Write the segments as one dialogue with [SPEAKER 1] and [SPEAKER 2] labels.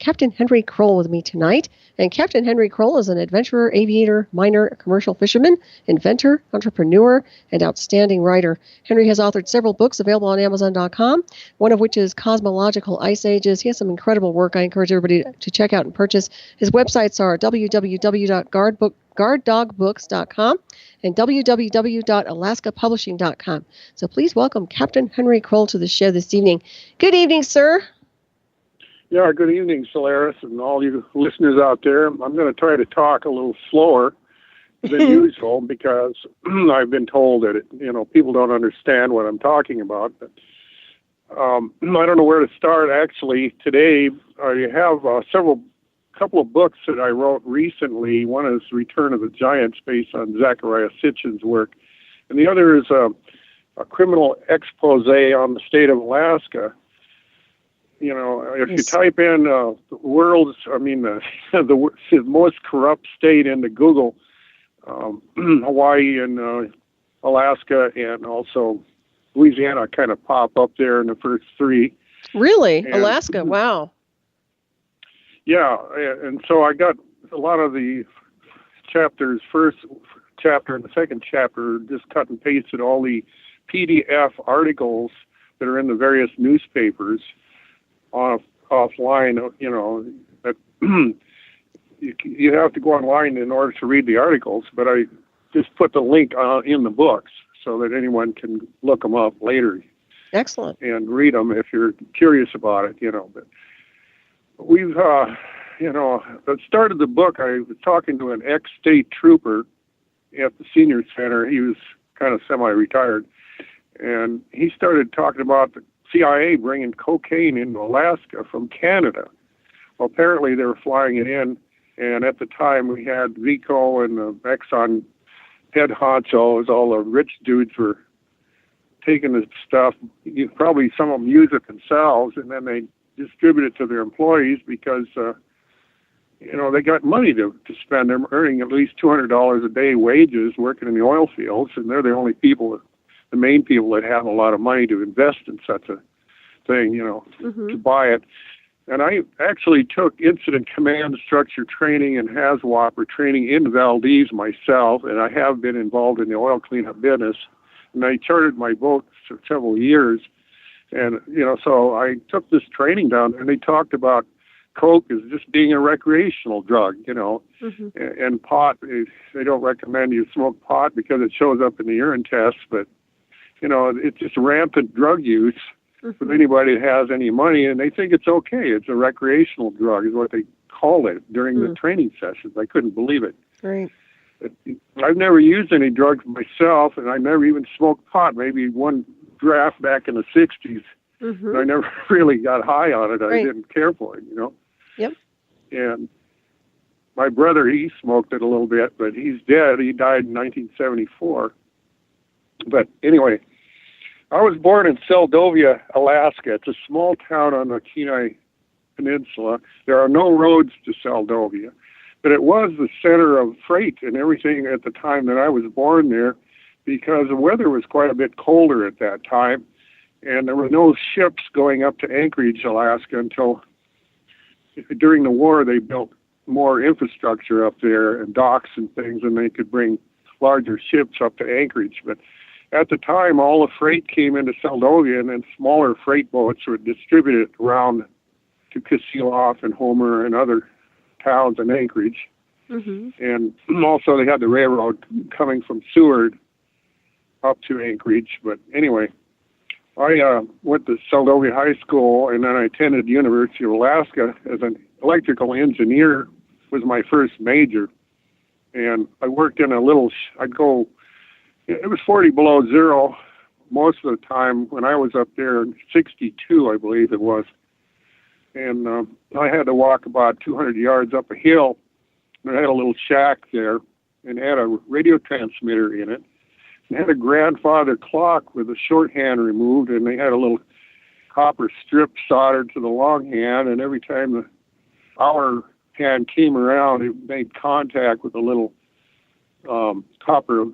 [SPEAKER 1] Captain Henry Kroll with me tonight. And Captain Henry Kroll is an adventurer, aviator, miner, commercial fisherman, inventor, entrepreneur, and outstanding writer. Henry has authored several books available on Amazon.com, one of which is Cosmological Ice Ages. He has some incredible work I encourage everybody to check out and purchase. His websites are www.guarddog.books.com and www.alaskapublishing.com. So please welcome Captain Henry Kroll to the show this evening. Good evening, sir.
[SPEAKER 2] Yeah, good evening, Solaris, and all you listeners out there. I'm going to try to talk a little slower than usual because I've been told that people don't understand what I'm talking about. But I don't know where to start. Actually, today I have couple of books that I wrote recently. One is Return of the Giants, based on Zachariah Sitchin's work, and the other is a criminal expose on the state of Alaska. If you type in the most corrupt state into Google, Hawaii and Alaska and also Louisiana kind of pop up there in the first three.
[SPEAKER 1] Really? And Alaska? Wow.
[SPEAKER 2] Yeah, and so I got a lot of the chapters, first chapter and the second chapter, just cut and pasted all the PDF articles that are in the various newspapers offline. That you have to go online in order to read the articles, but I just put the link in the books so that anyone can look them up later.
[SPEAKER 1] Excellent.
[SPEAKER 2] And read them if you're curious about it, But we've, at the start of the book, I was talking to an ex-state trooper at the senior center. He was kind of semi-retired, and he started talking about the CIA bringing cocaine into Alaska from Canada. Well, apparently they were flying it in, and at the time we had Vico and the Exxon head honchos, all the rich dudes were taking the stuff. Probably some of them use it themselves, and then they distribute it to their employees because, they got money to spend. They're earning at least $200 a day wages working in the oil fields, and they're the only people, the main people that have a lot of money to invest in such a thing, to buy it. And I actually took incident command structure training and HAZWOP training in Valdez myself, and I have been involved in the oil cleanup business. And I chartered my boat for several years. And, so I took this training down there, and they talked about coke as just being a recreational drug, and pot, they don't recommend you smoke pot because it shows up in the urine tests, but, it's just rampant drug use with anybody that has any money, and they think it's okay. It's a recreational drug is what they call it during the training sessions. I couldn't believe it.
[SPEAKER 1] Right.
[SPEAKER 2] I've never used any drugs myself, and I never even smoked pot, maybe one draft back in the 60s. I never really got high on it. I didn't care for it,
[SPEAKER 1] Yep.
[SPEAKER 2] And my brother, he smoked it a little bit, but he's dead. He died in 1974. But anyway, I was born in Seldovia, Alaska. It's a small town on the Kenai Peninsula. There are no roads to Seldovia, but it was the center of freight and everything at the time that I was born there, because the weather was quite a bit colder at that time, and there were no ships going up to Anchorage, Alaska, until during the war they built more infrastructure up there and docks and things, and they could bring larger ships up to Anchorage. But at the time, all the freight came into Seldovia, and then smaller freight boats were distributed around to Kasilof and Homer and other towns in Anchorage. And also they had the railroad coming from Seward up to Anchorage. But anyway, I went to Seldovia High School, and then I attended the University of Alaska as an electrical engineer was my first major. And I worked in a little, it was 40 below zero most of the time when I was up there in 62, I believe it was. And I had to walk about 200 yards up a hill. And I had a little shack there and had a radio transmitter in it. They had a grandfather clock with a shorthand removed, and they had a little copper strip soldered to the long hand, and every time the hour hand came around, it made contact with a little copper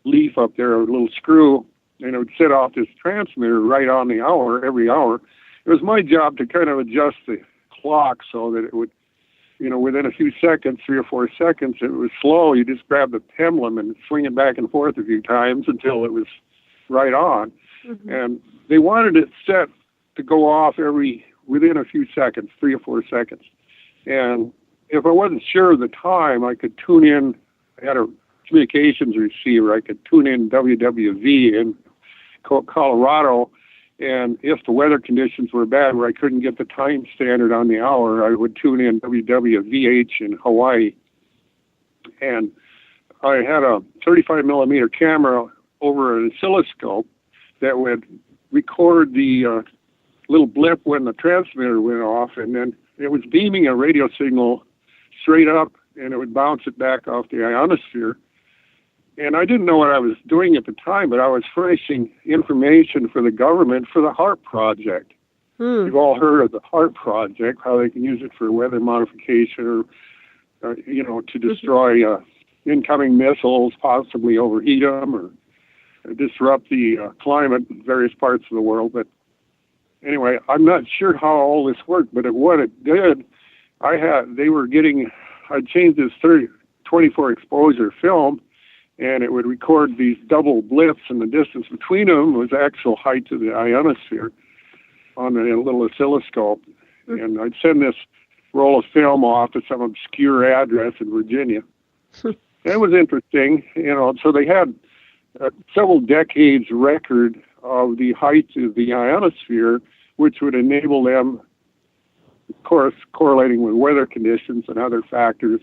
[SPEAKER 2] leaf up there, a little screw, and it would set off this transmitter right on the hour, every hour. It was my job to kind of adjust the clock so that it would, within a few seconds, 3 or 4 seconds, it was slow. You just grab the pendulum and swing it back and forth a few times until it was right on. Mm-hmm. And they wanted it set to go off within a few seconds, 3 or 4 seconds. And if I wasn't sure of the time, I could tune in. I had a communications receiver. I could tune in WWV in Colorado. And if the weather conditions were bad where I couldn't get the time standard on the hour, I would tune in WWVH in Hawaii. And I had a 35 millimeter camera over an oscilloscope that would record the little blip when the transmitter went off, and then it was beaming a radio signal straight up, and it would bounce it back off the ionosphere. And I didn't know what I was doing at the time, but I was furnishing information for the government for the HARP project. You've all heard of the HARP project, how they can use it for weather modification or, to destroy incoming missiles, possibly overheat them or disrupt the climate in various parts of the world. But anyway, I'm not sure how all this worked, but what it did, I changed this 24 exposure film, and it would record these double blips, and the distance between them was actual height to the ionosphere on a little oscilloscope. Mm-hmm. And I'd send this roll of film off to some obscure address in Virginia. It was interesting, so they had several decades record of the height of the ionosphere, which would enable them, of course, correlating with weather conditions and other factors,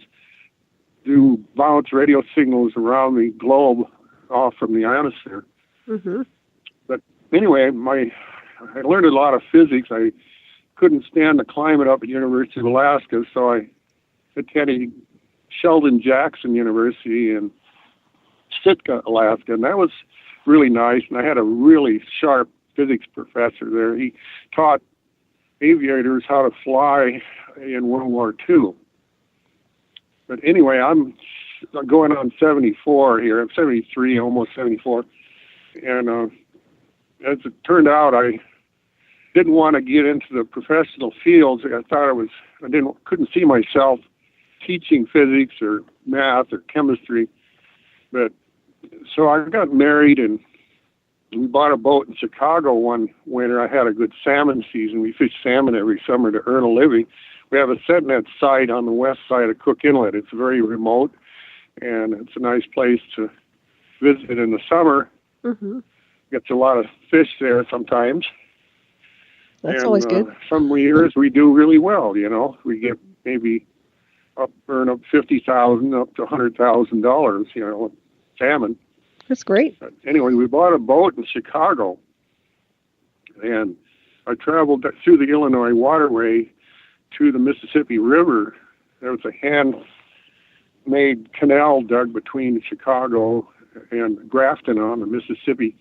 [SPEAKER 2] to bounce radio signals around the globe off from the ionosphere. Mm-hmm. But anyway, I learned a lot of physics. I couldn't stand the climate up at University of Alaska, so I attended Sheldon-Jackson University in Sitka, Alaska, and that was really nice. And I had a really sharp physics professor there. He taught aviators how to fly in World War II. But anyway, I'm going on 74 here. I'm 73, almost 74. And as it turned out, I didn't want to get into the professional fields. I thought couldn't see myself teaching physics or math or chemistry. But so I got married, and we bought a boat in Chicago one winter. I had a good salmon season. We fished salmon every summer to earn a living. We have a setnet site on the west side of Cook Inlet. It's very remote, and it's a nice place to visit in the summer. Mm-hmm. Gets a lot of fish there sometimes.
[SPEAKER 1] That's always good.
[SPEAKER 2] Some years we do really well. We get maybe earn up $50,000 up to $100,000. Salmon.
[SPEAKER 1] That's great.
[SPEAKER 2] But anyway, we bought a boat in Chicago, and I traveled through the Illinois waterway to the Mississippi River. There was a hand-made canal dug between Chicago and Grafton on the Mississippi.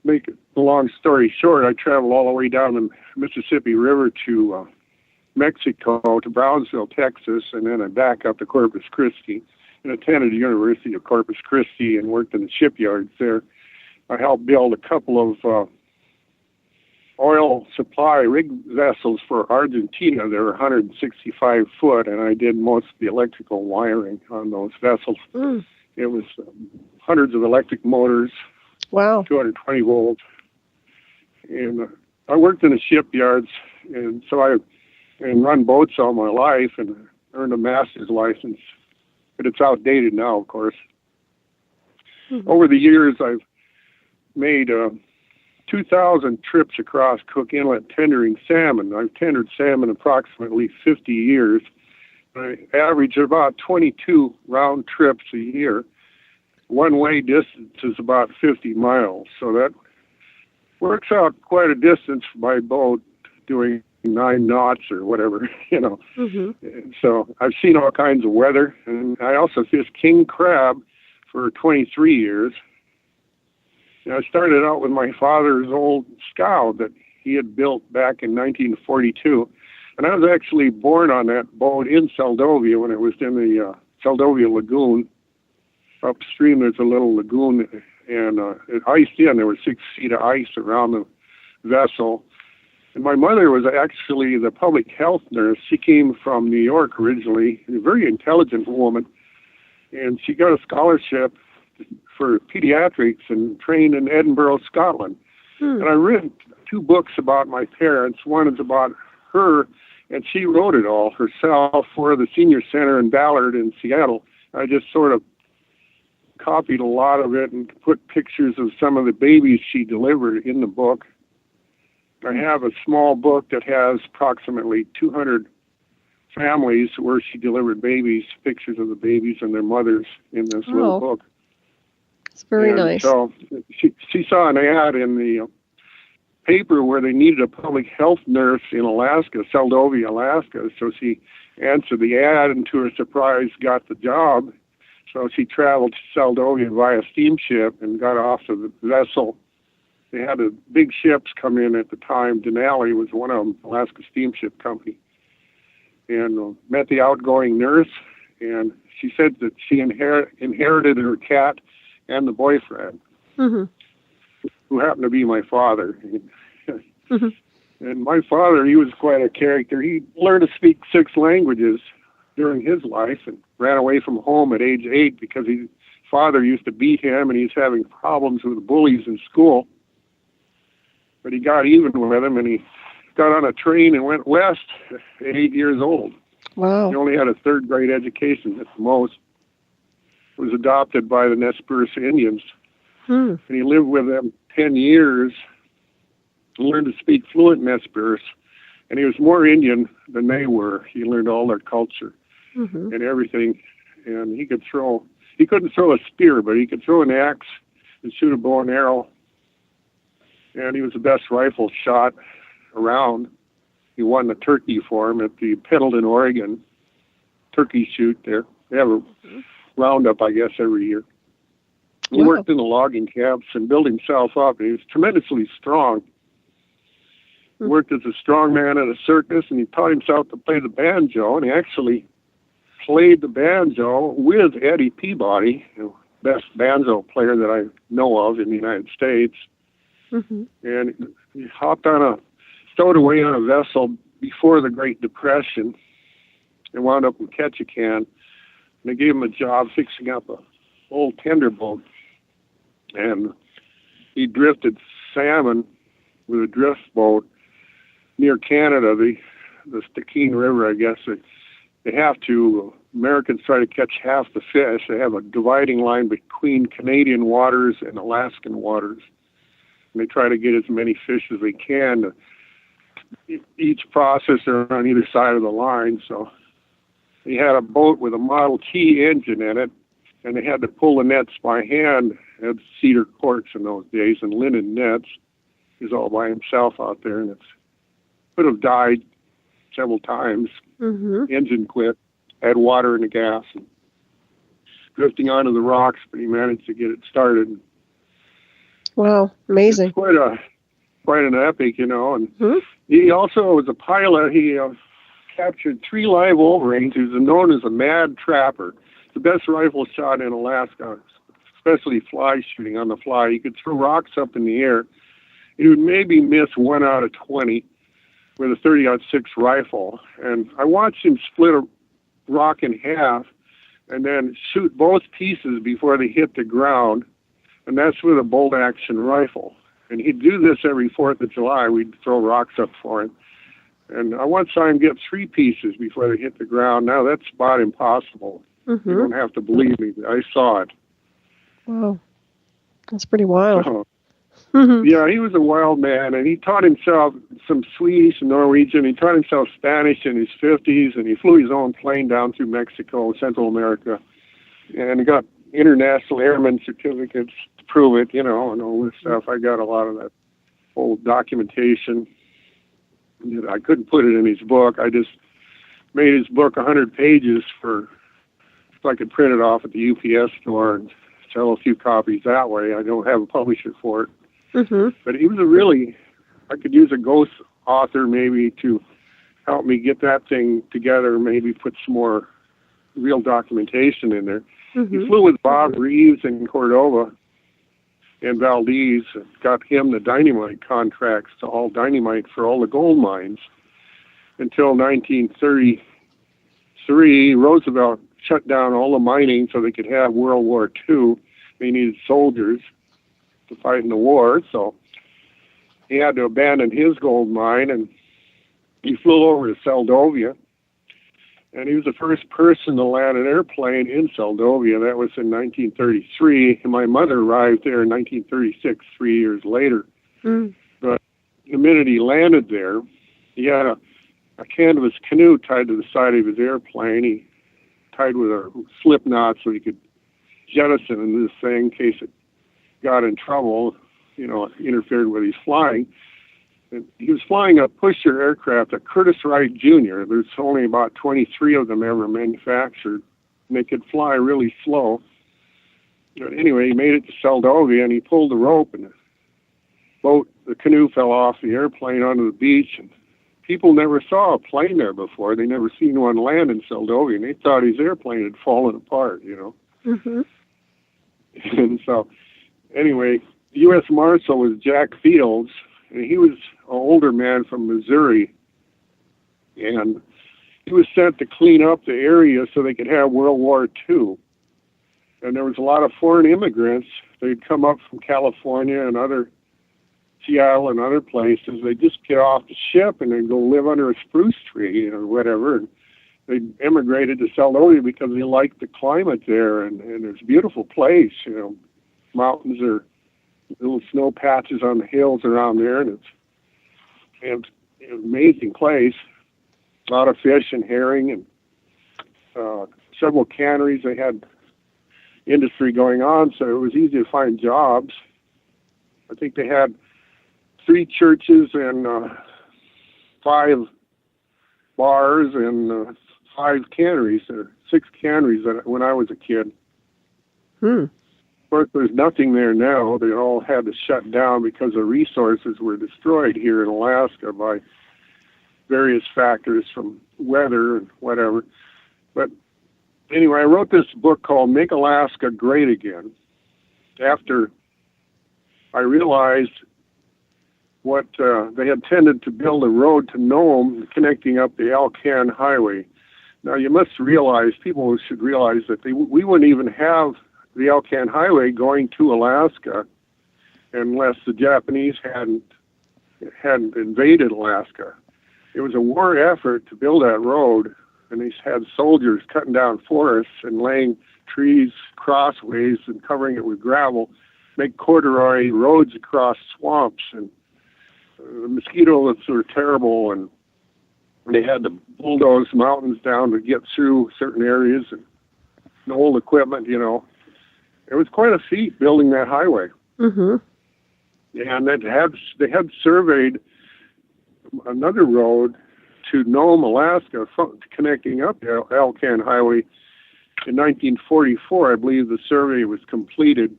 [SPEAKER 2] Make a long story short, I traveled all the way down the Mississippi River to Mexico, to Brownsville, Texas, and then I back up to Corpus Christi and attended the University of Corpus Christi and worked in the shipyards there. I helped build a couple of oil supply rig vessels for Argentina. They were 165 foot, and I did most of the electrical wiring on those vessels. It was hundreds of electric motors.
[SPEAKER 1] Wow.
[SPEAKER 2] 220 volts. And I worked in the shipyards, and so I run boats all my life and earned a master's license, but it's outdated now, of course. Mm-hmm. Over the years, I've made 2,000 trips across Cook Inlet tendering salmon. I've tendered salmon approximately 50 years. I average about 22 round trips a year. One-way distance is about 50 miles, so that works out quite a distance by boat, doing 9 knots or whatever, Mm-hmm. So I've seen all kinds of weather, and I also fished king crab for 23 years. I started out with my father's old scow that he had built back in 1942, and I was actually born on that boat in Seldovia when it was in the Seldovia Lagoon. Upstream, there's a little lagoon, and it iced in. There were 6 feet of ice around the vessel. And my mother was actually the public health nurse. She came from New York originally, a very intelligent woman, and she got a scholarship for pediatrics and trained in Edinburgh, Scotland. And I read 2 books about my parents. One is about her, and she wrote it all herself for the senior center in Ballard in Seattle. I just sort of copied a lot of it and put pictures of some of the babies she delivered in the book. I have a small book that has approximately 200 families where she delivered babies, pictures of the babies and their mothers in this little book.
[SPEAKER 1] It's very nice.
[SPEAKER 2] So she saw an ad in the paper where they needed a public health nurse in Alaska, Seldovia, Alaska. So she answered the ad and to her surprise got the job. So she traveled to Seldovia via steamship and got off of the vessel. They had big ships come in at the time. Denali was one of them, Alaska Steamship Company. And met the outgoing nurse, and she said that she inherited her cat and the boyfriend, who happened to be my father. And my father, he was quite a character. He learned to speak 6 languages during his life and ran away from home at age 8 because his father used to beat him, and he's having problems with bullies in school. But he got even with him, and he got on a train and went west at 8 years old.
[SPEAKER 1] Wow.
[SPEAKER 2] He only had a 3rd grade education at the most. Was adopted by the Nez Perce Indians. And he lived with them 10 years, learned to speak fluent Nez Perce, and he was more Indian than they were. He learned all their culture and everything. And he couldn't throw a spear, but he could throw an axe and shoot a bow and arrow. And he was the best rifle shot around. He won the turkey for him at the Pendleton, Oregon turkey shoot there. They have a roundup, I guess, every year. He worked in the logging camps and built himself up. He was tremendously strong. He worked as a strongman at a circus, and he taught himself to play the banjo, and he actually played the banjo with Eddie Peabody, the best banjo player that I know of in the United States. And he stowed away on a vessel before the Great Depression and wound up in Ketchikan. And they gave him a job fixing up a old tender boat. And he drifted salmon with a drift boat near Canada, the Stikine River, I guess. Americans try to catch half the fish. They have a dividing line between Canadian waters and Alaskan waters. And they try to get as many fish as they can to each processor on either side of the line. So he had a boat with a Model T engine in it, and they had to pull the nets by hand. They had cedar corks in those days and linen nets. He was all by himself out there, and it could have died several times. Engine quit, had water in the gas, and drifting onto the rocks, but he managed to get it started.
[SPEAKER 1] Wow, amazing.
[SPEAKER 2] It's quite an epic, And he also was a pilot. He captured 3 live wolverines. He was known as a mad trapper. The best rifle shot in Alaska, especially fly shooting on the fly. He could throw rocks up in the air. He would maybe miss 1 out of 20 with a 30-06 rifle. And I watched him split a rock in half and then shoot both pieces before they hit the ground. And that's with a bolt-action rifle. And he'd do this every 4th of July. We'd throw rocks up for him. And I once saw him get 3 pieces before they hit the ground. Now, that's about impossible. You don't have to believe me. I saw it.
[SPEAKER 1] Wow. That's pretty wild.
[SPEAKER 2] Yeah, he was a wild man. And he taught himself some Swedish and Norwegian. He taught himself Spanish in his 50s. And he flew his own plane down through Mexico, Central America. And he got international airman certificates to prove it, and all this stuff. I got a lot of that old documentation. I couldn't put it in his book. I just made his book 100 pages so I could print it off at the UPS store and sell a few copies that way. I don't have a publisher for it. But he was I could use a ghost author maybe to help me get that thing together, maybe put some more real documentation in there. He flew with Bob Reeves in Cordova and Valdez got him the dynamite contracts to haul dynamite for all the gold mines until 1933. Roosevelt shut down all the mining so they could have World War II. They needed soldiers to fight in the war, so he had to abandon his gold mine, and he flew over to Seldovia, and he was the first person to land an airplane in Seldovia. That was in 1933, and my mother arrived there in 1936, 3 years later. But the minute he landed there, he had a canvas canoe tied to the side of his airplane. He tied with a slip knot so he could jettison in this thing in case it got in trouble, interfered with his flying. And he was flying a pusher aircraft, a Curtiss Wright Jr. There's only about 23 of them ever manufactured, and they could fly really slow. But anyway, he made it to Seldovia, and he pulled the rope, and the canoe fell off the airplane onto the beach, and people never saw a plane there before. They never seen one land in Seldovia, and they thought his airplane had fallen apart,
[SPEAKER 1] Mm-hmm.
[SPEAKER 2] And so, anyway, the U.S. Marshal was Jack Fields, and he was an older man from Missouri, and he was sent to clean up the area so they could have World War II. And there was a lot of foreign immigrants. They'd come up from California and Seattle and other places. They'd just get off the ship and they'd go live under a spruce tree or whatever. And they immigrated to Seldovia because they liked the climate there, and it's a beautiful place. Mountains are little snow patches on the hills around there, and it's an amazing place. A lot of fish and herring, and several canneries. They had industry going on, so it was easy to find jobs. I think they had 3 churches and 5 bars and 5 canneries, or 6 canneries when I was a kid. Of course, there's nothing there now. They all had to shut down because the resources were destroyed here in Alaska by various factors from weather and whatever. But anyway, I wrote this book called Make Alaska Great Again after I realized what they had intended to build a road to Nome connecting up the Alcan Highway. Now, you must realize, people should realize that we wouldn't even have the Alcan Highway going to Alaska unless the Japanese hadn't invaded Alaska. It was a war effort to build that road, and they had soldiers cutting down forests and laying trees crossways and covering it with gravel, make corduroy roads across swamps, and the mosquitoes were terrible, and they had to bulldoze mountains down to get through certain areas, and old equipment, It was quite a feat building that highway.
[SPEAKER 1] Mm-hmm.
[SPEAKER 2] And they had surveyed another road to Nome, Alaska, connecting up the Alcan Highway in 1944. I believe the survey was completed.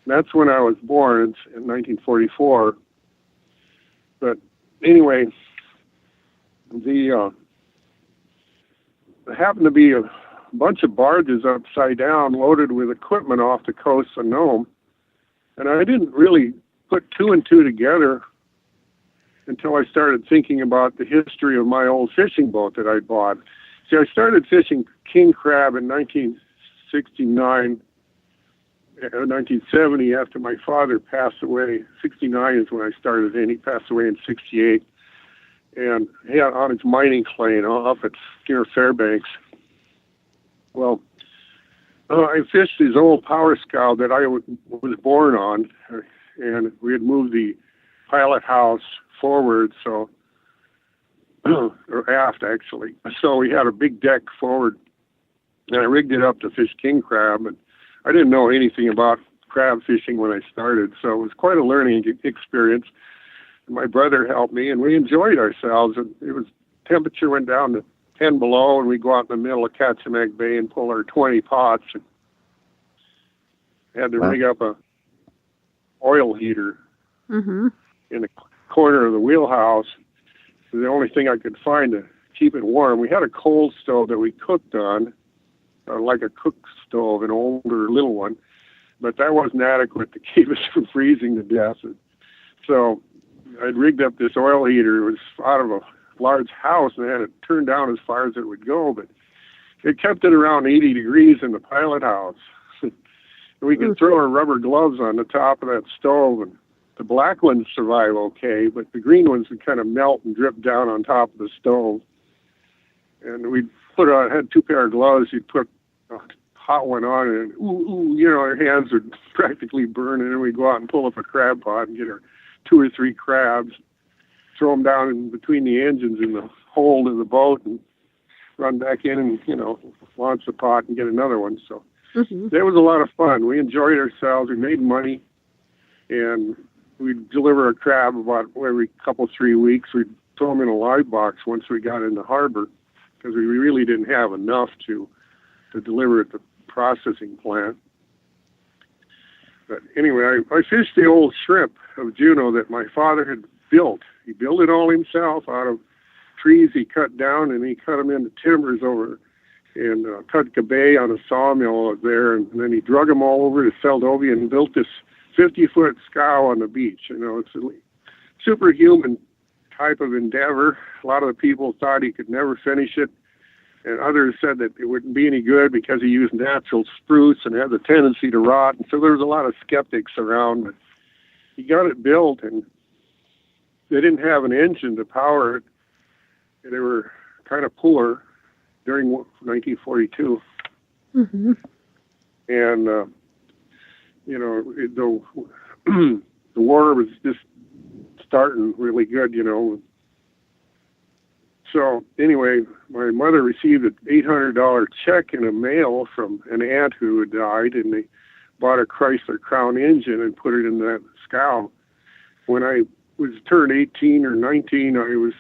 [SPEAKER 2] That's when I was born, in 1944. But anyway, there happened to be a bunch of barges upside down loaded with equipment off the coast of Nome. And I didn't really put 2 and 2 together until I started thinking about the history of my old fishing boat that I bought. See, I started fishing king crab in 1969, 1970 after my father passed away. 69 is when I started, and he passed away in 68. And he had on his mining claim up at Fairbanks. Well, I fished his old Power Scow that I was born on, and we had moved the pilot house forward, or aft actually. So we had a big deck forward, and I rigged it up to fish king crab, and I didn't know anything about crab fishing when I started, so it was quite a learning experience. And my brother helped me, and we enjoyed ourselves. And temperature went down to 10 below, and we go out in the middle of Kachemak Bay and pull our 20 pots. And had to rig up a oil heater in the corner of the wheelhouse. It was the only thing I could find to keep it warm. We had a coal stove that we cooked on, like a cook stove, an older little one. but that wasn't adequate to keep us from freezing to death. So I'd rigged up this oil heater. It was out of a large house, and I had it turned down as far as it would go, but it kept it around 80 degrees in the pilot house. We could throw our rubber gloves on the top of that stove, and the black ones survive okay, but the green ones would kind of melt and drip down on top of the stove. And we'd had 2 pair of gloves. You'd put a hot one on, and our hands would practically burn, and then we'd go out and pull up a crab pot and get our 2 or 3 crabs, throw them down in between the engines in the hold of the boat, and run back in and, launch the pot and get another one. So that was a lot of fun. We enjoyed ourselves. We made money, and we'd deliver a crab about every 3 weeks. We'd throw them in a live box once we got in the harbor, because we really didn't have enough to deliver at the processing plant. But anyway, I fished the old shrimp of Juneau that my father had built. He built it all himself out of trees he cut down, and he cut them into timbers over in Tutkabay on a sawmill out there, and then he drug them all over to Seldovia and built this 50-foot scow on the beach. It's a superhuman type of endeavor. A lot of the people thought he could never finish it, and others said that it wouldn't be any good because he used natural spruce and had the tendency to rot. And so there was a lot of skeptics around, but he got it built, and they didn't have an engine to power it. They were kind of poor during 1942. And, the war was just starting really good, So anyway, my mother received an $800 check in the mail from an aunt who had died, and they bought a Chrysler Crown engine and put it in that scow. When I was turned 18 or 19, I was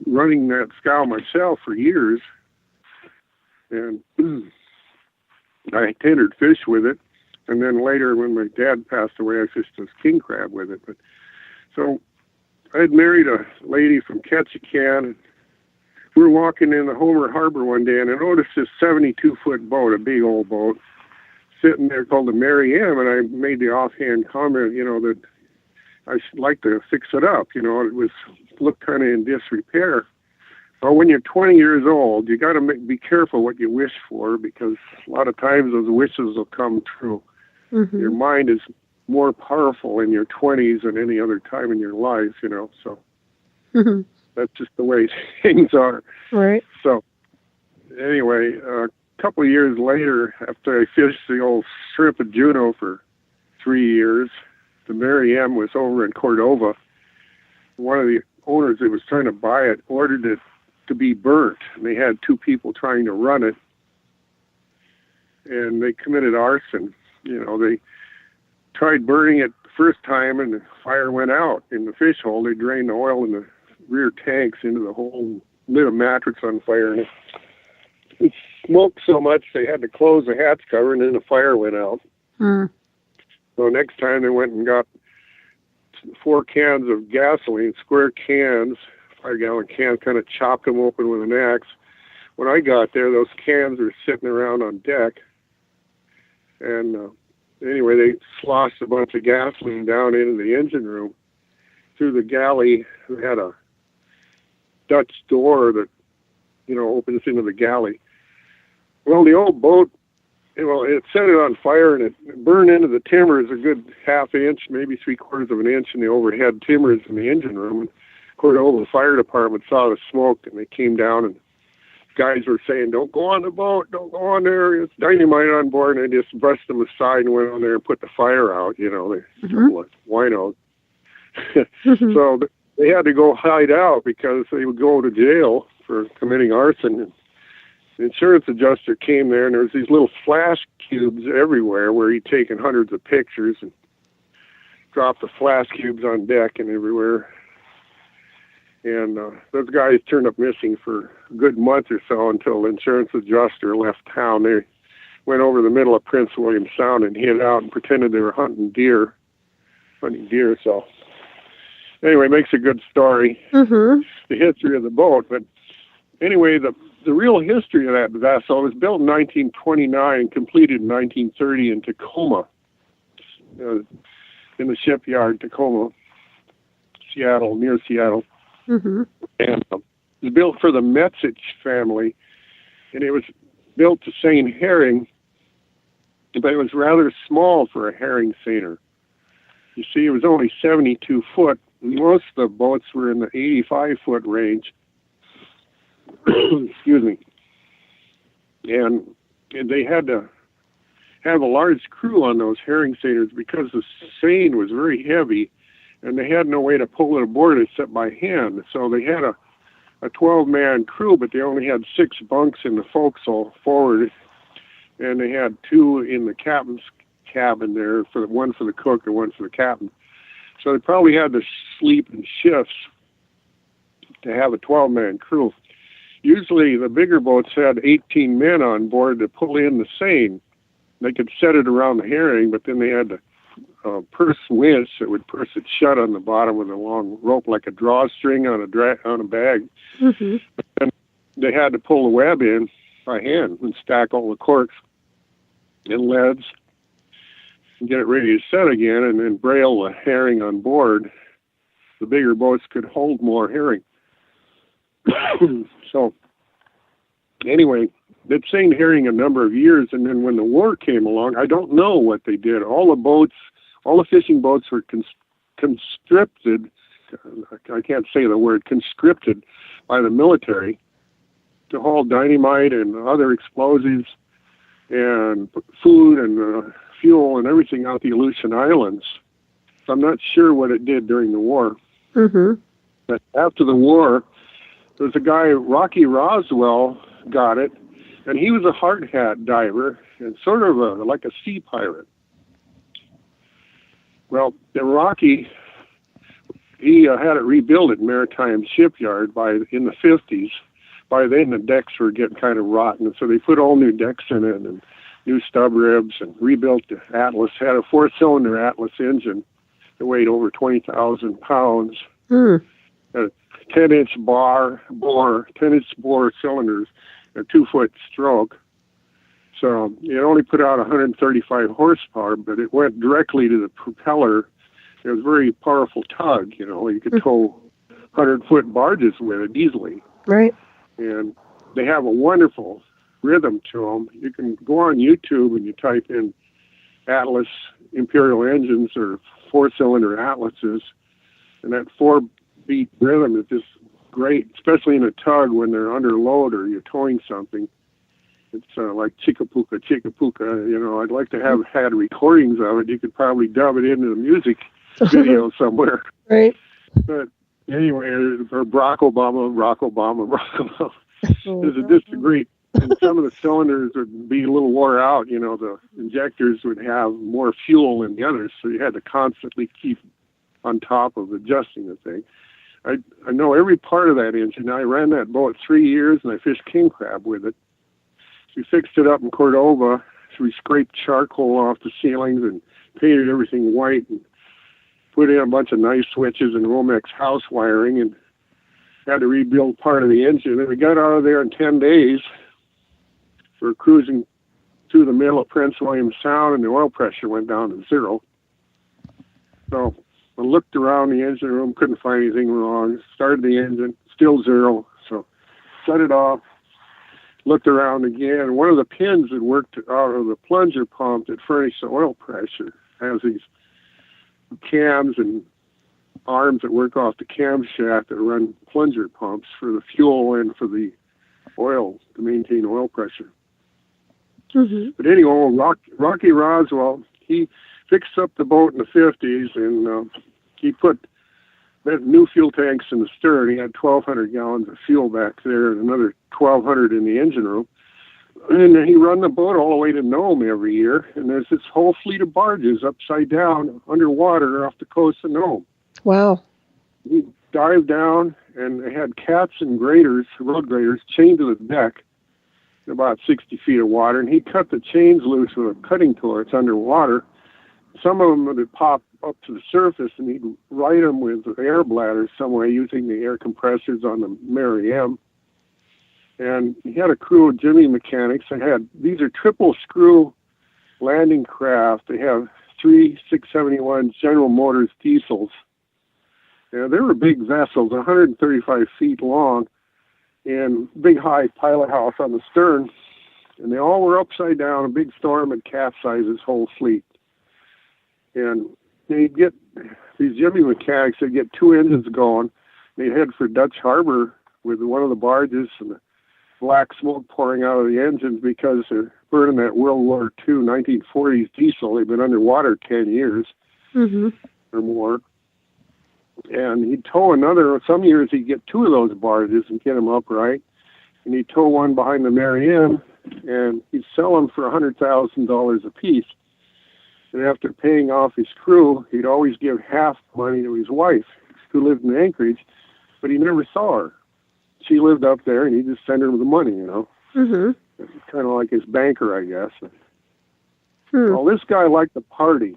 [SPEAKER 2] running that scow myself for years, and I tendered fish with it. And then later, when my dad passed away, I fished this king crab with it. But so I had married a lady from Ketchikan, and we were walking in the Homer Harbor one day, and I noticed this 72-foot boat, a big old boat, sitting there called the Mary M. And I made the offhand comment, that I should like to fix it up. It was looked kind of in disrepair. Well, when you're 20 years old, you got to be careful what you wish for, because a lot of times those wishes will come true. Your mind is more powerful in your 20s than any other time in your life, so that's just the way things are.
[SPEAKER 1] Right.
[SPEAKER 2] So anyway, a couple of years later, after I fished the old shrimp of Juneau for 3 years, the Mary M was over in Cordova. One of the owners that was trying to buy it ordered it to be burnt, and they had 2 people trying to run it, and they committed arson. They tried burning it the first time, and the fire went out in the fish hole. They drained the oil in the rear tanks into the hole and lit a mattress on fire, and it smoked so much they had to close the hatch cover, and then the fire went out. So next time they went and got 4 cans of gasoline, square cans, 5-gallon cans, kind of chopped them open with an axe. When I got there, those cans were sitting around on deck. And anyway, they sloshed a bunch of gasoline down into the engine room. Through the galley, they had a Dutch door that, opens into the galley. Well, the old boat, it set it on fire, and it burned into the timbers a good ½ inch, maybe 3/4 of an inch in the overhead timbers in the engine room. And Cordova, the fire department, saw the smoke, and they came down, and guys were saying, "Don't go on the boat, don't go on there, it's dynamite on board," and they just brushed them aside and went on there and put the fire out, they like winos. So they had to go hide out because they would go to jail for committing arson. And the insurance adjuster came there, and there was these little flash cubes everywhere where he'd taken hundreds of pictures and dropped the flash cubes on deck and everywhere. And those guys turned up missing for a good month or so until the insurance adjuster left town. They went over the middle of Prince William Sound and hid out and pretended they were hunting deer. So anyway, it makes a good story, the history of the boat. But anyway, the real history of that vessel was built in 1929 and completed in 1930 in Tacoma. in the shipyard, Tacoma, Seattle, near Seattle.
[SPEAKER 1] Mm-hmm.
[SPEAKER 2] And it was built for the Metzich family, and it was built to seine herring, but it was rather small for a herring seiner. You see, it was only 72 foot. Most of the boats were in the 85-foot range. Excuse me. And they had to have a large crew on those herring seiners because the seine was very heavy, and they had no way to pull it aboard except by hand. So they had a 12-man crew, but they only had 6 bunks in the forecastle forward, and they had 2 in the captain's cabin there, one for the cook and one for the captain. So they probably had to sleep in shifts to have a 12-man crew. Usually the bigger boats had 18 men on board to pull in the seine. They could set it around the herring, but then they had to purse winch that would purse it shut on the bottom with a long rope, like a drawstring on a bag.
[SPEAKER 1] Mm-hmm.
[SPEAKER 2] But then they had to pull the web in by hand and stack all the corks and leads and get it ready to set again, and then braille the herring on board. The bigger boats could hold more herring. So anyway, they'd seen herring a number of years, and then when the war came along, I don't know what they did. All the fishing boats were conscripted, I can't say the word, conscripted by the military to haul dynamite and other explosives and food and fuel and everything out the Aleutian Islands. So I'm not sure what it did during the war.
[SPEAKER 1] Mm-hmm.
[SPEAKER 2] But after the war, there was a guy, Rocky Roswell, got it, and he was a hard hat diver and sort of like a sea pirate. Well, the Rocky, he had it rebuilt at Maritime Shipyard in the 50s. By then, the decks were getting kind of rotten, so they put all new decks in it and new stub ribs and rebuilt the Atlas. Had a 4-cylinder Atlas engine that weighed over 20,000 pounds.
[SPEAKER 1] Mm.
[SPEAKER 2] A 10-inch bore cylinders, a 2-foot stroke. So it only put out 135 horsepower, but it went directly to the propeller. It was a very powerful tug, you could tow 100-foot barges with it easily.
[SPEAKER 1] Right.
[SPEAKER 2] And they have a wonderful rhythm to them. You can go on YouTube and you type in Atlas Imperial engines or 4-cylinder Atlases, and that 4-beat rhythm is just great, especially in a tug when they're under load or you're towing something. It's like Chickapuka, Chickapuka. I'd like to have had recordings of it. You could probably dub it into the music video somewhere.
[SPEAKER 1] Right.
[SPEAKER 2] But anyway, or Barack Obama. It's just great. And some of the cylinders would be a little wore out. The injectors would have more fuel than the others, so you had to constantly keep on top of adjusting the thing. I know every part of that engine. I ran that boat 3 years, and I fished king crab with it. We fixed it up in Cordova. So we scraped charcoal off the ceilings and painted everything white and put in a bunch of nice switches and Romex house wiring and had to rebuild part of the engine. And we got out of there in 10 days. We were cruising through the middle of Prince William Sound, and the oil pressure went down to 0. So I looked around the engine room, couldn't find anything wrong. Started the engine, still 0. So shut it off. Looked around again. One of the pins that worked out of the plunger pump that furnished the oil pressure has these cams and arms that work off the camshaft that run plunger pumps for the fuel and for the oil to maintain oil pressure.
[SPEAKER 1] Mm-hmm.
[SPEAKER 2] But anyway, Rocky Roswell, he fixed up the boat in the 50s, and he put new fuel tanks in the stern. He had 1,200 gallons of fuel back there and another 1,200 in the engine room. And he run the boat all the way to Nome every year. And there's this whole fleet of barges upside down underwater off the coast of Nome.
[SPEAKER 1] Wow.
[SPEAKER 2] He dived down, and they had cats and road graders, chained to the deck in about 60 feet of water. And he cut the chains loose with a cutting tool. It's underwater. Some of them would pop up to the surface, and he'd ride them with air bladders some way using the air compressors on the Mary M. And he had a crew of Jimmy mechanics. These are triple screw landing craft. They have three 671 General Motors diesels. And they were big vessels, 135 feet long, and big high pilot house on the stern. And they all were upside down. A big storm had capsized his whole fleet. And they'd get these Jimmy mechanics, they'd get two engines going. They'd head for Dutch Harbor with one of the barges, and the black smoke pouring out of the engines because they're burning that World War II 1940s diesel. They've been underwater 10 years or more. And he'd tow another. Some years he'd get two of those barges and get them upright. And he'd tow one behind the Marianne, and he'd sell them for $100,000 a piece. And after paying off his crew, he'd always give half the money to his wife, who lived in Anchorage, but he never saw her. She lived up there, and he'd just send her the money, you know. It's kind of like his banker, I guess. Well, this guy liked to party.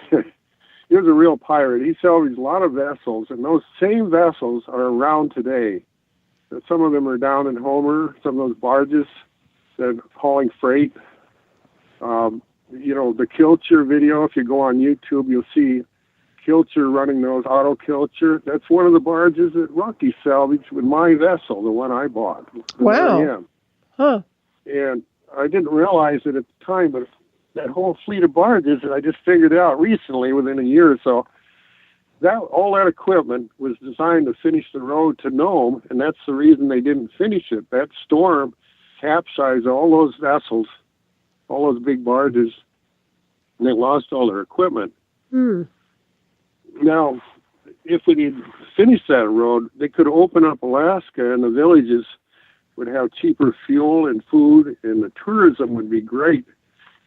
[SPEAKER 2] He was a real pirate. He salvaged a lot of vessels, and those same vessels are around today. Some of them are down in Homer, some of those barges that are hauling freight. You know, the Kilcher video, if you go on YouTube, you'll see Kilcher running those auto Kilcher. That's one of the barges that Rocky salvaged with my vessel, the one I bought.
[SPEAKER 1] Wow. Huh.
[SPEAKER 2] And I didn't realize it at the time, but that whole fleet of barges, and I just figured it out recently within a year or so, that all that equipment was designed to finish the road to Nome, and that's the reason they didn't finish it. That storm capsized all those vessels, all those big barges, and they lost all their equipment. Now, if we had finished that road, they could open up Alaska, and the villages would have cheaper fuel and food, and the tourism would be great.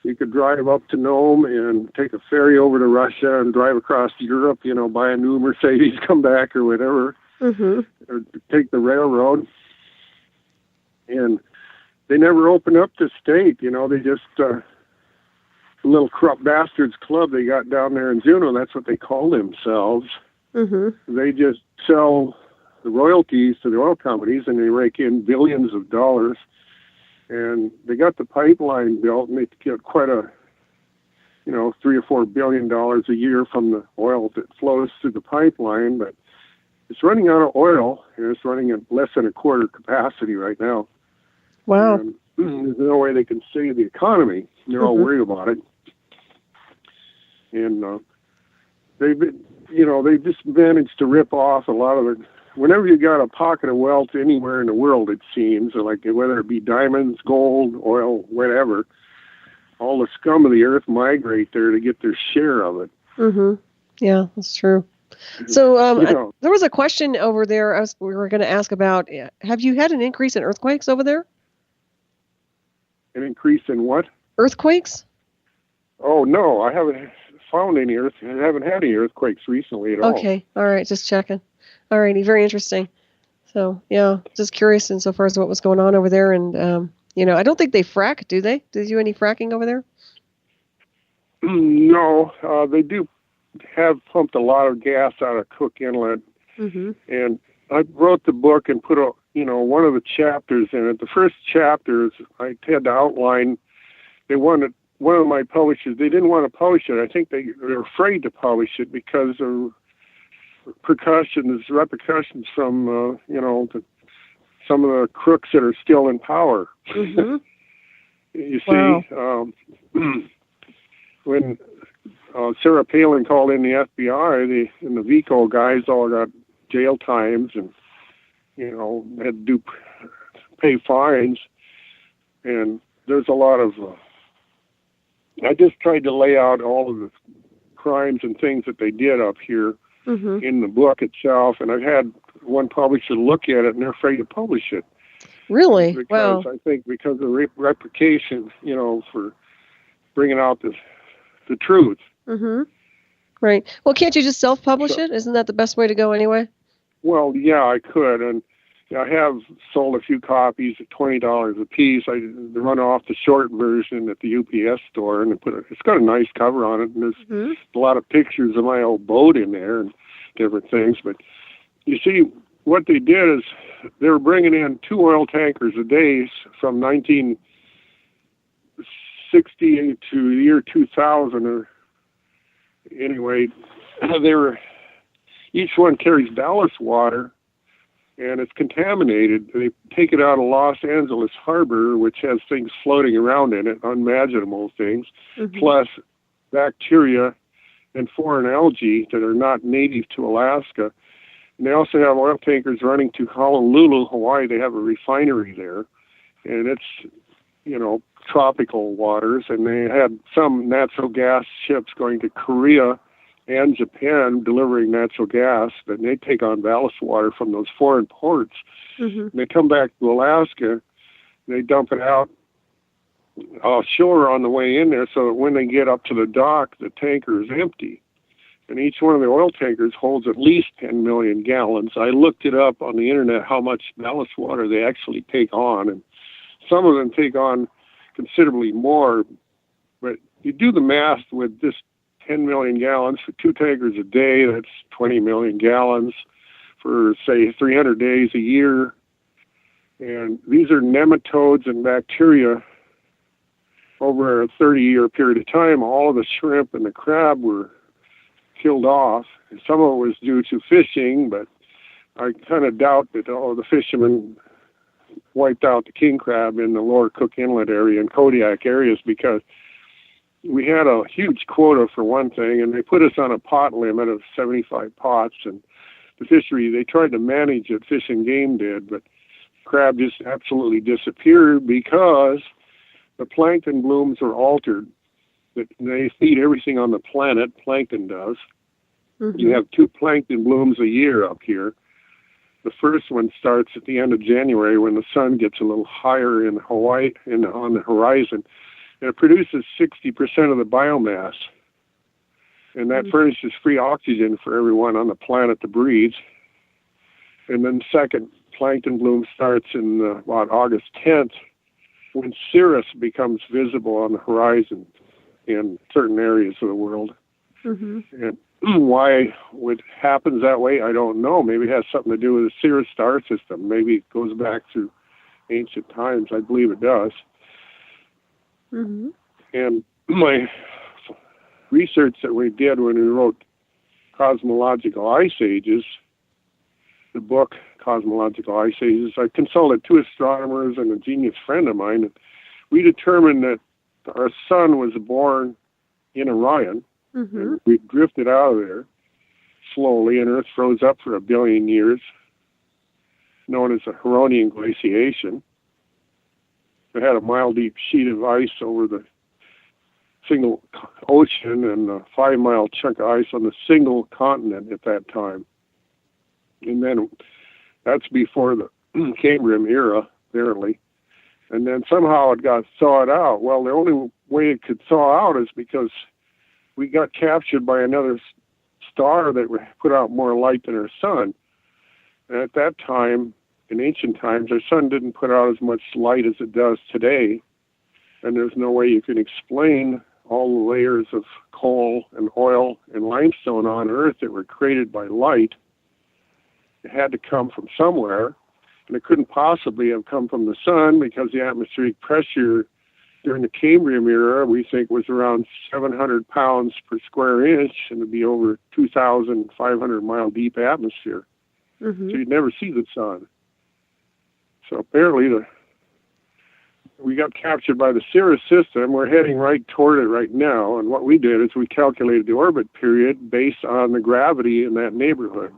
[SPEAKER 2] You could drive up to Nome and take a ferry over to Russia and drive across Europe, you know, buy a new Mercedes, come back or whatever, or take the railroad. And they never opened up the state, you know, they just, the little corrupt bastards club they got down there in Juneau, that's what they call themselves. They just sell the royalties to the oil companies, and they rake in billions of dollars. And they got the pipeline built, and they get quite a, you know, $3 or $4 billion a year from the oil that flows through the pipeline. But it's running out of oil, and it's running at less than a quarter capacity right now.
[SPEAKER 1] Wow.
[SPEAKER 2] And there's no way they can save the economy. They're all worried about it. And they've just managed to rip off a lot of the. Whenever you got a pocket of wealth anywhere in the world, it seems, like whether it be diamonds, gold, oil, whatever, all the scum of the earth migrate there to get their share of it.
[SPEAKER 1] Yeah, that's true. So there was a question over there we were going to ask about. Have you had an increase in earthquakes over there?
[SPEAKER 2] An increase in what?
[SPEAKER 1] Earthquakes?
[SPEAKER 2] Oh, no, I haven't found any I haven't had any earthquakes recently at all.
[SPEAKER 1] Okay, all right, just checking. All righty, very interesting. So, yeah, just curious insofar as what was going on over there. And, you know, I don't think they frack, do they? Do they do any fracking over there?
[SPEAKER 2] No, they do have pumped a lot of gas out of Cook Inlet. And I wrote the book and put one of the chapters in it. The first chapter is I had to outline. They wanted, one of my publishers, they didn't want to publish it. I think they're afraid to publish it because of repercussions from, some of the crooks that are still in power. You see, when Sarah Palin called in the FBI, and the VICO guys all got jail times and, had to pay fines. And there's a lot of, I just tried to lay out all of the crimes and things that they did up here in the book itself, and I've had one publisher look at it, and they're afraid to publish it.
[SPEAKER 1] Really?
[SPEAKER 2] Because
[SPEAKER 1] wow.
[SPEAKER 2] I think because of the replication, for bringing out the truth.
[SPEAKER 1] Right. Well, can't you just self-publish it? Isn't that the best way to go anyway? Well,
[SPEAKER 2] yeah, I could, and I have sold a few copies at $20 a piece. I run off the short version at the UPS store, and it's got a nice cover on it, and there's a lot of pictures of my old boat in there and different things. But you see, what they did is they were bringing in 2 oil tankers a day from 1960 to the year 2000, anyway, each one carries ballast water, and it's contaminated. They take it out of Los Angeles Harbor, which has things floating around in it, unimaginable things, plus bacteria and foreign algae that are not native to Alaska. And they also have oil tankers running to Honolulu, Hawaii. They have a refinery there, and it's, tropical waters. And they had some natural gas ships going to Korea and Japan delivering natural gas, but they take on ballast water from those foreign ports. And they come back to Alaska, and they dump it out offshore on the way in there, so that when they get up to the dock, the tanker is empty. And each one of the oil tankers holds at least 10 million gallons. I looked it up on the internet how much ballast water they actually take on, and some of them take on considerably more. But you do the math with this 10 million gallons for 2 tankers a day, that's 20 million gallons for, say, 300 days a year. And these are nematodes and bacteria. Over a 30-year period of time, all of the shrimp and the crab were killed off. Some of it was due to fishing, but I kind of doubt that all of the fishermen wiped out the king crab in the lower Cook Inlet area and Kodiak areas, because we had a huge quota for one thing, and they put us on a pot limit of 75 pots. And the fishery, they tried to manage it, Fish and Game did, but crab just absolutely disappeared because the plankton blooms were altered. They feed everything on the planet, plankton does. You have 2 plankton blooms a year up here. The first one starts at the end of January when the sun gets a little higher in Hawaii on the horizon. And it produces 60% of the biomass. And that furnishes free oxygen for everyone on the planet to breathe. And then the second plankton bloom starts in about August 10th, when cirrus becomes visible on the horizon in certain areas of the world. And why it happens that way, I don't know. Maybe it has something to do with the cirrus star system. Maybe it goes back to ancient times. I believe it does. And my research that we did when we wrote Cosmological Ice Ages, the book Cosmological Ice Ages, I consulted 2 astronomers and a genius friend of mine, and we determined that our sun was born in Orion. We drifted out of there slowly, and Earth froze up for 1 billion years, known as a Huronian glaciation. It had a mile-deep sheet of ice over the single ocean and a 5-mile chunk of ice on the single continent at that time. And then that's before the Cambrian era, apparently. And then somehow it got thawed out. Well, the only way it could thaw out is because we got captured by another star that would put out more light than our sun. And at that time, in ancient times, our sun didn't put out as much light as it does today. And there's no way you can explain all the layers of coal and oil and limestone on Earth that were created by light. It had to come from somewhere, and it couldn't possibly have come from the sun, because the atmospheric pressure during the Cambrian era, we think, was around 700 pounds per square inch, and it'd be over 2,500 mile deep atmosphere. So you'd never see the sun. So apparently we got captured by the cirrus system. We're heading right toward it right now, and what we did is we calculated the orbit period based on the gravity in that neighborhood.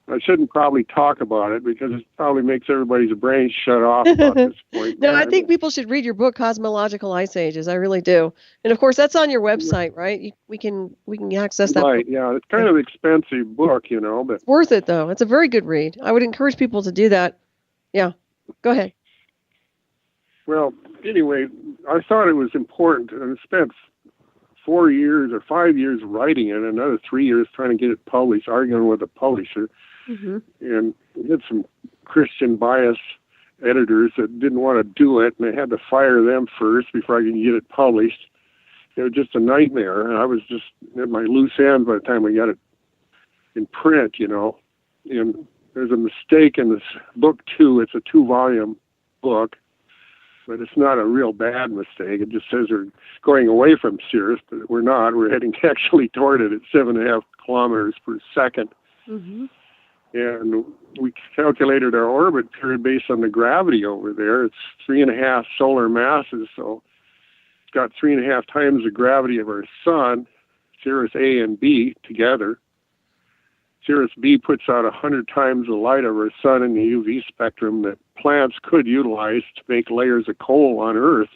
[SPEAKER 2] I shouldn't probably talk about it, because it probably makes everybody's brain shut off at this point.
[SPEAKER 1] No, I think people should read your book, Cosmological Ice Ages. I really do. And of course, that's on your website, right? We can access that.
[SPEAKER 2] Right, yeah. It's kind of an expensive book, but
[SPEAKER 1] it's worth it, though. It's a very good read. I would encourage people to do that. Yeah. Go ahead.
[SPEAKER 2] Well, anyway, I thought it was important, and I spent 4 years or 5 years writing it, and another 3 years trying to get it published, arguing with the publisher. And we had some Christian bias editors that didn't want to do it, and they had to fire them first before I could get it published. It was just a nightmare, and I was just at my loose end by the time we got it in print, And there's a mistake in this book, too. It's a 2-volume book. but it's not a real bad mistake. It just says we're going away from Sirius, but we're not. We're heading actually toward it at 7.5 kilometers per second.
[SPEAKER 1] Mm-hmm.
[SPEAKER 2] And we calculated our orbit period based on the gravity over there. It's 3.5 solar masses, so it's got 3.5 times the gravity of our sun, Sirius A and B together. Sirius B puts out 100 times the light of our sun in the UV spectrum that plants could utilize to make layers of coal on Earth.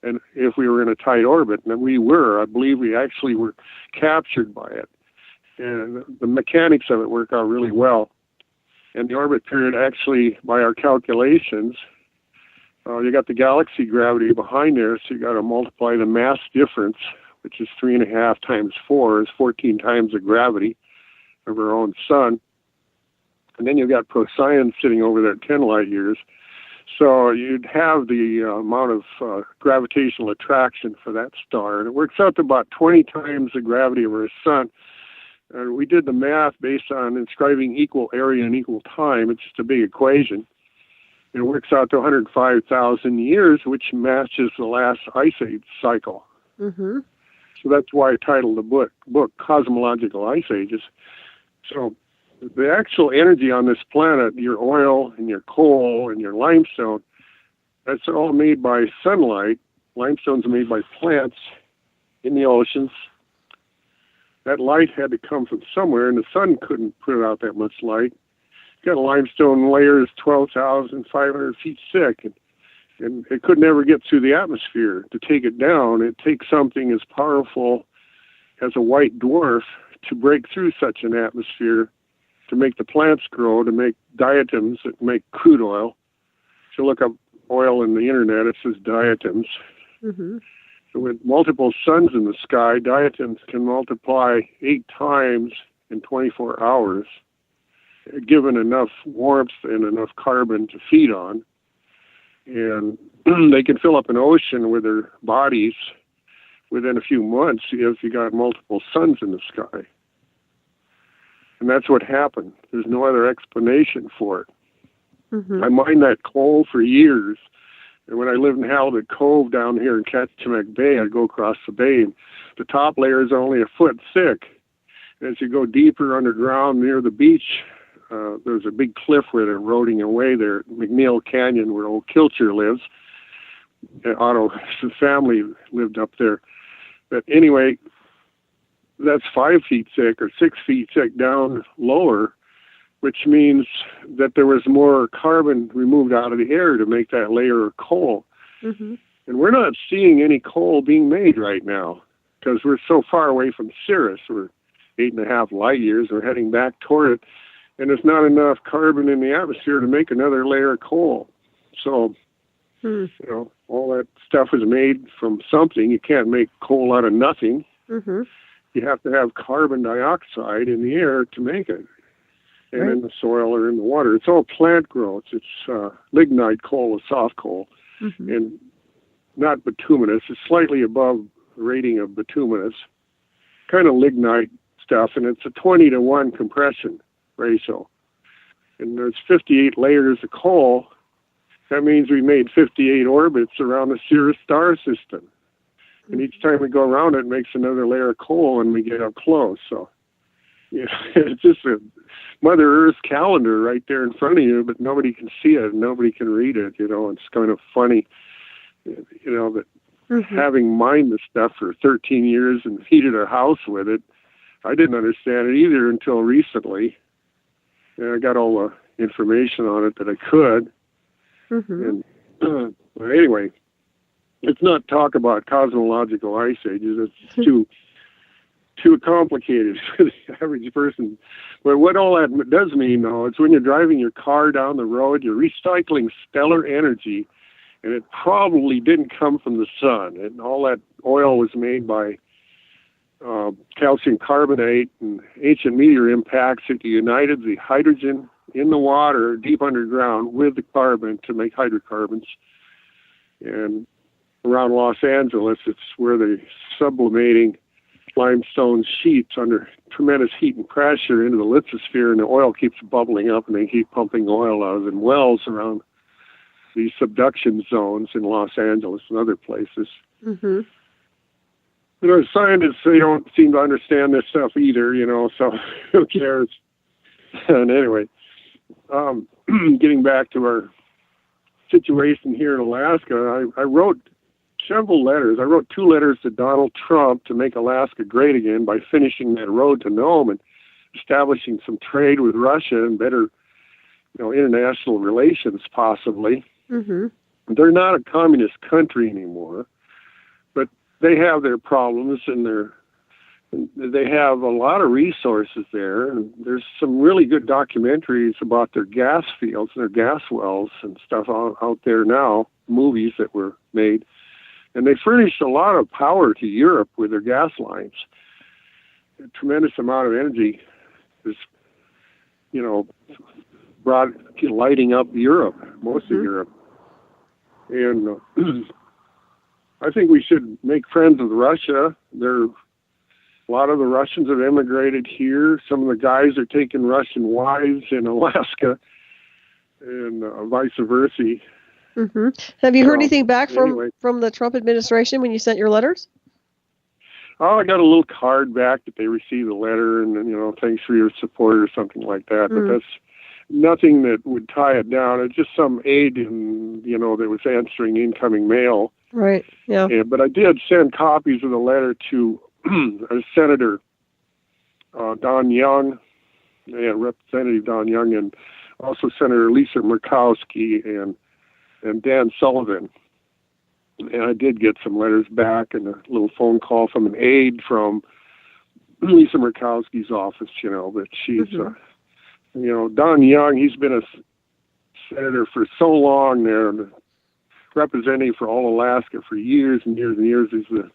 [SPEAKER 2] And if we were in a tight orbit, and we were, I believe we actually were captured by it. And the mechanics of it work out really well. And the orbit period actually, by our calculations, you got the galaxy gravity behind there, so you got to multiply the mass difference, which is 3.5 times 4 is 14 times the gravity of our own sun. And then you've got Procyon sitting over there at 10 light years. So you'd have the amount of gravitational attraction for that star. And it works out to about 20 times the gravity of our sun. And we did the math based on inscribing equal area and equal time. It's just a big equation. It works out to 105,000 years, which matches the last ice age cycle.
[SPEAKER 1] Mm-hmm.
[SPEAKER 2] So that's why I titled the book Cosmological Ice Ages. So the actual energy on this planet, your oil and your coal and your limestone, that's all made by sunlight. Limestone's made by plants in the oceans. That light had to come from somewhere, and the sun couldn't put out that much light. You got a limestone layer that's 12,500 feet thick, and it could never get through the atmosphere. To take it down, it takes something as powerful as a white dwarf to break through such an atmosphere, to make the plants grow, to make diatoms that make crude oil. If you look up oil in the internet, it says diatoms.
[SPEAKER 1] Mm-hmm.
[SPEAKER 2] So with multiple suns in the sky, diatoms can multiply 8 times in 24 hours, given enough warmth and enough carbon to feed on. And they can fill up an ocean with their bodies within a few months if you got multiple suns in the sky. And that's what happened. There's no other explanation for it.
[SPEAKER 1] Mm-hmm.
[SPEAKER 2] I mined that coal for years. And when I lived in Halibut Cove down here in Kachemak Bay, I'd go across the bay, and the top layer is only a foot thick. And as you go deeper underground near the beach, there's a big cliff where they're eroding away there, McNeil Canyon, where old Kilcher lives. Otto's family lived up there. But anyway, that's 5 feet thick or 6 feet thick down lower, which means that there was more carbon removed out of the air to make that layer of coal.
[SPEAKER 1] Mm-hmm.
[SPEAKER 2] And we're not seeing any coal being made right now because we're so far away from Sirius. We're 8.5 light years. We're heading back toward it. And there's not enough carbon in the atmosphere to make another layer of coal. So, you know, all that stuff is made from something. You can't make coal out of nothing.
[SPEAKER 1] Mm-hmm.
[SPEAKER 2] You have to have carbon dioxide in the air to make it, and
[SPEAKER 1] right.
[SPEAKER 2] in the soil or in the water. It's all plant growth. It's lignite coal, a soft coal,
[SPEAKER 1] mm-hmm.
[SPEAKER 2] and not bituminous. It's slightly above the rating of bituminous, kind of lignite stuff, and it's a 20-to-1 compression ratio. And there's 58 layers of coal. That means we made 58 orbits around the Sirius star system. And each time we go around it makes another layer of coal and we get up close. So yeah, it's just a Mother Earth calendar right there in front of you, but nobody can see it and nobody can read it. You know, it's kind of funny, you know, that
[SPEAKER 1] mm-hmm.
[SPEAKER 2] having mined this stuff for 13 years and heated our house with it, I didn't understand it either until recently. And I got all the information on it that I could.
[SPEAKER 1] Mm-hmm.
[SPEAKER 2] And but anyway, let's not talk about cosmological ice ages. It's too complicated for the average person. But what all that does mean, though, it's when you're driving your car down the road, you're recycling stellar energy, and it probably didn't come from the sun. And all that oil was made by calcium carbonate and ancient meteor impacts that united the hydrogen in the water deep underground with the carbon to make hydrocarbons. And around Los Angeles, it's where the sublimating limestone sheets under tremendous heat and pressure into the lithosphere, and the oil keeps bubbling up, and they keep pumping oil out of the wells around these subduction zones in Los Angeles and other places.
[SPEAKER 1] Mm-hmm.
[SPEAKER 2] You know, scientists, they don't seem to understand this stuff either, you know, so who cares? And anyway, getting back to our situation here in Alaska, I wrote several letters. I wrote 2 letters to Donald Trump to make Alaska great again by finishing that road to Nome and establishing some trade with Russia and better, you know, international relations possibly.
[SPEAKER 1] Mm-hmm.
[SPEAKER 2] They're not a communist country anymore, but they have their problems and they have a lot of resources there. And there's some really good documentaries about their gas fields and their gas wells and stuff out there now, movies that were made. And they furnished a lot of power to Europe with their gas lines. A tremendous amount of energy is, you know, brought lighting up Europe, most of Europe. And I think we should make friends with Russia. A lot of the Russians have immigrated here. Some of the guys are taking Russian wives in Alaska, and vice versa.
[SPEAKER 1] Mm-hmm. Have you heard anything back from the Trump administration when you sent your letters?
[SPEAKER 2] Oh, I got a little card back that they received a letter and, you know, thanks for your support or something like that. But that's nothing that would tie it down. It's just some aide, you know, that was answering incoming mail.
[SPEAKER 1] Right, yeah.
[SPEAKER 2] But I did send copies of the letter to Senator Don Young, Representative Don Young, and also Senator Lisa Murkowski and Dan Sullivan. And I did get some letters back and a little phone call from an aide from Lisa Murkowski's office, you know, but she's, you know, Don Young, he's been a senator for so long there, and representative for all Alaska for years and years and years. He's the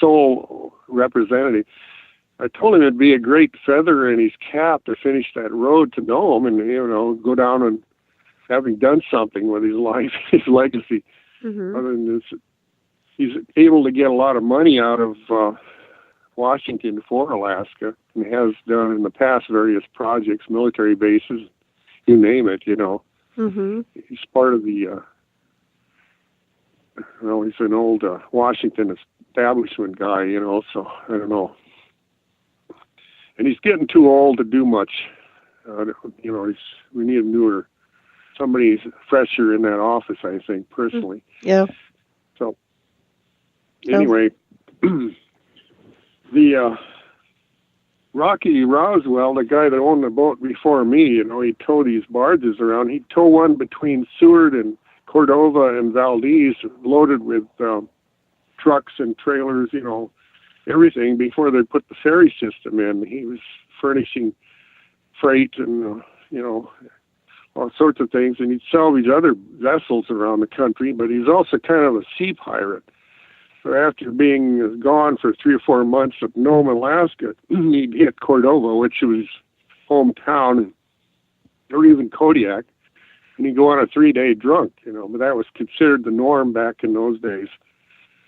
[SPEAKER 2] sole representative. I told him it'd be a great feather in his cap to finish that road to Nome and, you know, go down and having done something with his life, his legacy. Other than this, he's able to get a lot of money out of Washington for Alaska and has done in the past various projects, military bases, you name it, you know. He's part of the, well, he's an old Washington establishment guy, you know, so I don't know. And he's getting too old to do much. You know, we need a somebody fresher in that office, I think, personally.
[SPEAKER 1] Yeah.
[SPEAKER 2] So, anyway, the Rocky Roswell, the guy that owned the boat before me, you know, he'd tow these barges around. He'd tow one between Seward and Cordova and Valdez, loaded with trucks and trailers, you know, everything before they put the ferry system in. He was furnishing freight and, you know, all sorts of things, and he'd salvage other vessels around the country, but he's also kind of a sea pirate. So after being gone for 3 or 4 months at Nome, Alaska, he'd hit Cordova, which was hometown, or even Kodiak, and he'd go on a 3-day drunk, you know, but that was considered the norm back in those days.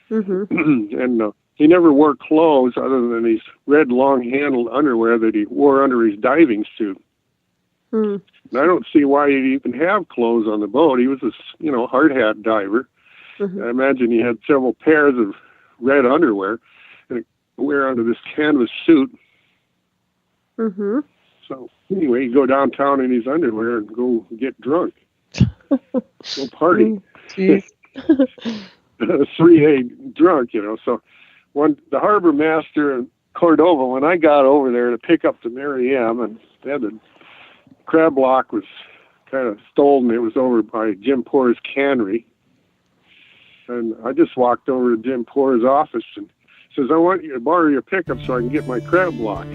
[SPEAKER 2] And he never wore clothes other than these red long-handled underwear that he wore under his diving suit. And I don't see why he'd even have clothes on the boat. He was a, you know, hard hat diver. I imagine he had several pairs of red underwear and wear under this canvas suit. So anyway, he'd go downtown in his underwear and go get drunk. Go party. 3-day drunk, you know. So the harbor master in Cordova, when I got over there to pick up the Mary M, and the crab block was kind of stolen. It was over by Jim Poor's cannery. And I just walked over to Jim Poor's office and says, I want you to borrow your pickup so I can get my crab block.